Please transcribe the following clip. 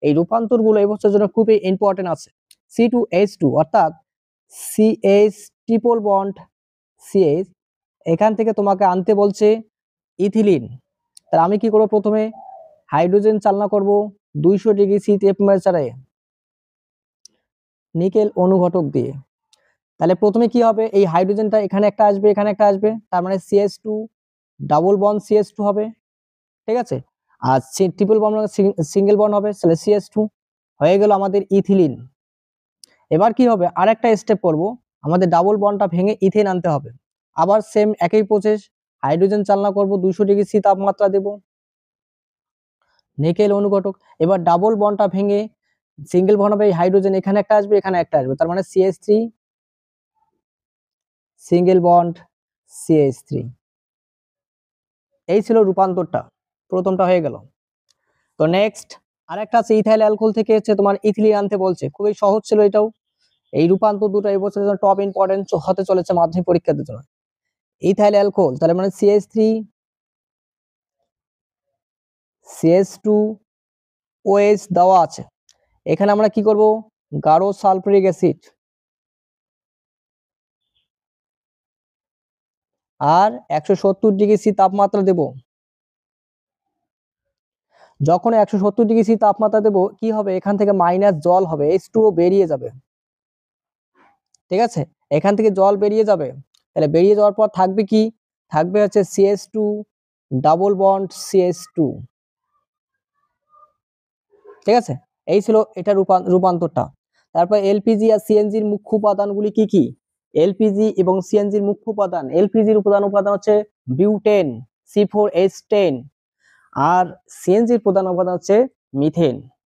এই রূপান্তরগুলো এই বছরের জন্য খুবই ইম্পর্টেন্ট আছে। C2H2 অর্থাৎ CH ট্রিপল বন্ড CH, এখান থেকে তোমাকে আনতে বলছে ইথিলিন। তাহলে আমি কি করব, প্রথমে হাইড্রোজেন চালনা করব 200 ডিগ্রি সি টেম্পারেচারে নিকেল অনুঘটক দিয়ে। তাহলে প্রথমে কি হবে, এই হাইড্রোজেনটা এখানে একটা আসবে, এখানে একটা আসবে, তার মানে CH2 ডাবল বন্ড CH2 হবে, ঠিক আছে। আর ট্রিপল বন্ড সিঙ্গেল বন্ড হবে, তাহলে CH2 হয়ে গেল আমাদের ইথিলিন। এবার কি হবে, আরেকটা স্টেপ করব, আমাদের ডাবল বন্ডটা ভেঙে ইথেন আনতে হবে। আবার সেম একই প্রসেস, হাইড্রোজেন চালনা করব 200 ডিগ্রি সি তাপমাত্রা দেব, নিকেল অনুঘটক। এবার ডাবল বন্ডটা ভেঙে সিঙ্গেল বন্ড হবে, হাইড্রোজেন এখানে একটা আসবে, এখানে একটা আসবে, তার মানে CH3 সিঙ্গেল বন্ড CH3। এই ছিল রূপান্তরটা, প্রথমটা হয়ে গেল। তো নেক্সট আরেকটা আছে ইথাইল অ্যালকোহল থেকে হচ্ছে তোমার ইথিলিন আনতে বলছে, খুবই সহজ ছিল এটাও। এই রূপান্তর দুটো এই বছরের জন্য টপ ইম্পর্টেন্ট হতে চলেছে মাধ্যমিক পরীক্ষার জন্য। ইথাইল অ্যালকোহল, তাহলে মানে CH3 CH2OH দেওয়া আছে, এখানে আমরা কি করব, গাঢ় সালফারিক অ্যাসিড আর 170 ডিগ্রি সি তাপমাত্রা দেব। যখন 170 ডিগ্রি সি তাপমাত্রা দেব, কি হবে, এখান থেকে মাইনাস জল হবে, H2O বেরিয়ে যাবে, ঠিক আছে। এখান থেকে জল বেরিয়ে যাবে, তাহলে বেরিয়ে যাওয়ার পর থাকবে কি, থাকবে হচ্ছে CH2 ডাবল বন্ড CH2, ঠিক আছে। এই ছিল এটা রূপান্তরটা। তারপর এলপিজি আর সিএনজির মুখ্য উপাদানগুলি কি কি, এলপিজি এবং সিএনজির মুখ্য উপাদান, এলপিজির উপাদান হচ্ছে বিউটেন C4H10, আর সিএনজির প্রধান উপাদান হচ্ছে মিথেন।